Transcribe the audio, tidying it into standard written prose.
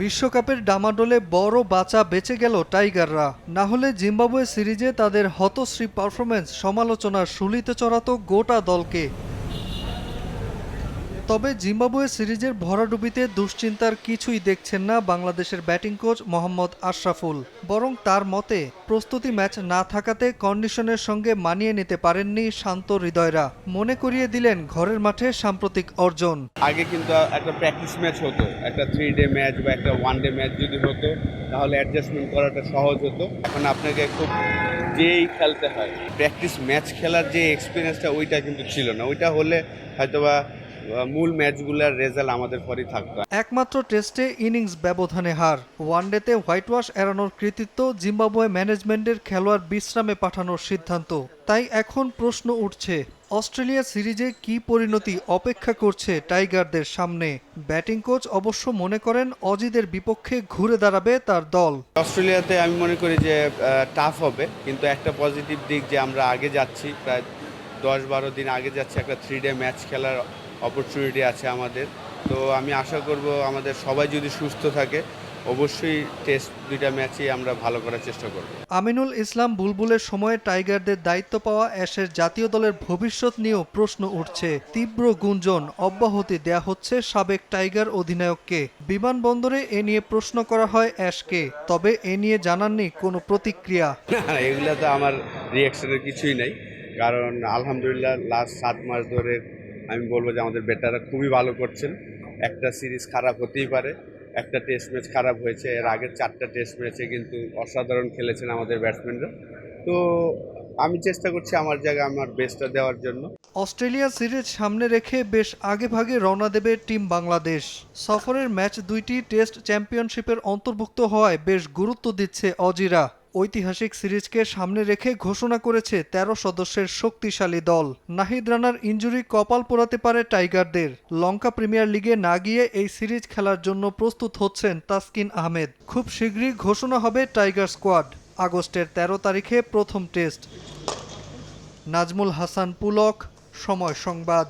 বিশ্বকাপের ডামাডোলে বড় বাঁচা বেঁচে গেল টাইগাররা। না হলে জিম্বাবুয়ে সিরিজে তাদের হতশ্রী পারফরম্যান্স সমালোচনার শুলিতে চড়াতো গোটা দলকে। তবে জিম্বাবুয়ে সিরিজের ভরাডুবিতে দুশ্চিন্তার কিছুই দেখছেন না বাংলাদেশের ব্যাটিং কোচ মোহাম্মদ আশরাফুল। বরং তার মতে প্রস্তুতি ম্যাচ না থাকাতে কন্ডিশনের সঙ্গে মানিয়ে নিতে পারেননি শান্ত হৃদয়রা। মনে করিয়ে দিলেন ঘরের মাঠে সাম্প্রতিক অর্জন। আগে কিন্তু একটা প্র্যাকটিস ম্যাচ হতো, একটা 3 ডে ম্যাচ বা একটা 1 ডে ম্যাচ যদি হতো তাহলে অ্যাডজাস্টমেন্ট করাটা সহজ হতো। এখন আপনাকে খুব যেই খেলতে হয়, প্র্যাকটিস ম্যাচ খেলার যে এক্সপিরিয়েন্সটা ওইটা কিন্তু ছিল না। ওইটা হলে হয়তোবা মূল ম্যাচগুলোর রেজাল্ট আমাদের পরই থাকতো। একমাত্র টেস্টে ইনিংস ব্যবধানে হার, ওয়ানডেতে হোয়াইট ওয়াশ এড়ানোর কৃতিত্ব জিম্বাবুয়ে ম্যানেজমেন্টের খেলোয়াড় বিশ্রামে পাঠানোর সিদ্ধান্ত। তাই এখন প্রশ্ন উঠছে, অস্ট্রেলিয়া সিরিজে কি পরিণতি অপেক্ষা করছে টাইগারদের সামনে। ব্যাটিং কোচ অবশ্য মনে করেন অজিদের বিপক্ষে ঘুরে দাঁড়াবে তার দল। অস্ট্রেলিয়াতে আমি মনে করি যে টাফ হবে, কিন্তু একটা পজিটিভ দিক যে আমরা আগে যাচ্ছি, প্রায় 10-12 দিন আগে যাচ্ছি, একটা 3 ডে ম্যাচ খেলার অপরচুনিটি আছে আমাদের। তো আমি আশা করব আমাদের সবাই যদি সুস্থ থাকে অবশ্যই টেস্ট 2টা ম্যাচই আমরা ভালো করার চেষ্টা করব। আমিনুল ইসলাম বুলবুলের সময়ে টাইগারদের দায়িত্ব পাওয়া অ্যাশের জাতীয় দলের ভবিষ্যৎ নিয়েও প্রশ্ন উঠছে। তীব্র গুঞ্জন, অব্যাহতি দেয়া হচ্ছে সাবেক টাইগার অধিনায়ককে। বিমানবন্দরে এ নিয়ে প্রশ্ন করা হয় অ্যাশকে, তবে এ নিয়ে জানাননি কোনো প্রতিক্রিয়া। এগুলা তো আমার রিয়াকশনের কিছুই নাই, কারণ আলহামদুলিল্লাহ লাস্ট 7 মাস ধরে আমি বলবো যে আমাদের ব্যাটাররা খুবই ভালো করছেন। একটা সিরিজ খারাপ হতেই পারে, একটা টেস্ট ম্যাচ খারাপ হয়েছে, এর আগের 4টা টেস্ট ম্যাচে কিন্তু অসাধারণ খেলেছেন আমাদের ব্যাটসম্যানরা। তো আমি চেষ্টা করছি আমার জায়গায় আমার বেস্টটা দেওয়ার জন্য। অস্ট্রেলিয়া সিরিজ সামনে রেখে বেশ আগেভাগে রওনা দেবে টিম বাংলাদেশ। সফরের ম্যাচ দুইটি টেস্ট চ্যাম্পিয়নশিপের অন্তর্ভুক্ত হওয়ায় বেশ গুরুত্ব দিচ্ছে অজিরা। ঐতিহাসিক সিরিজকে সামনে রেখে ঘোষণা করেছে 13 সদস্যের শক্তিশালী দল। নাহিদ রানার ইনজুরি কপাল পোড়াতে পারে টাইগারদের। লঙ্কা প্রিমিয়ার লিগে না গিয়ে এই সিরিজ খেলার জন্য প্রস্তুত হচ্ছেন তাসকিন আহমেদ। খুব শীঘ্রই ঘোষণা হবে টাইগার স্কোয়াড। আগস্টের 13 তারিখে প্রথম টেস্ট। নাজমুল হাসান পুলক, সময় সংবাদ।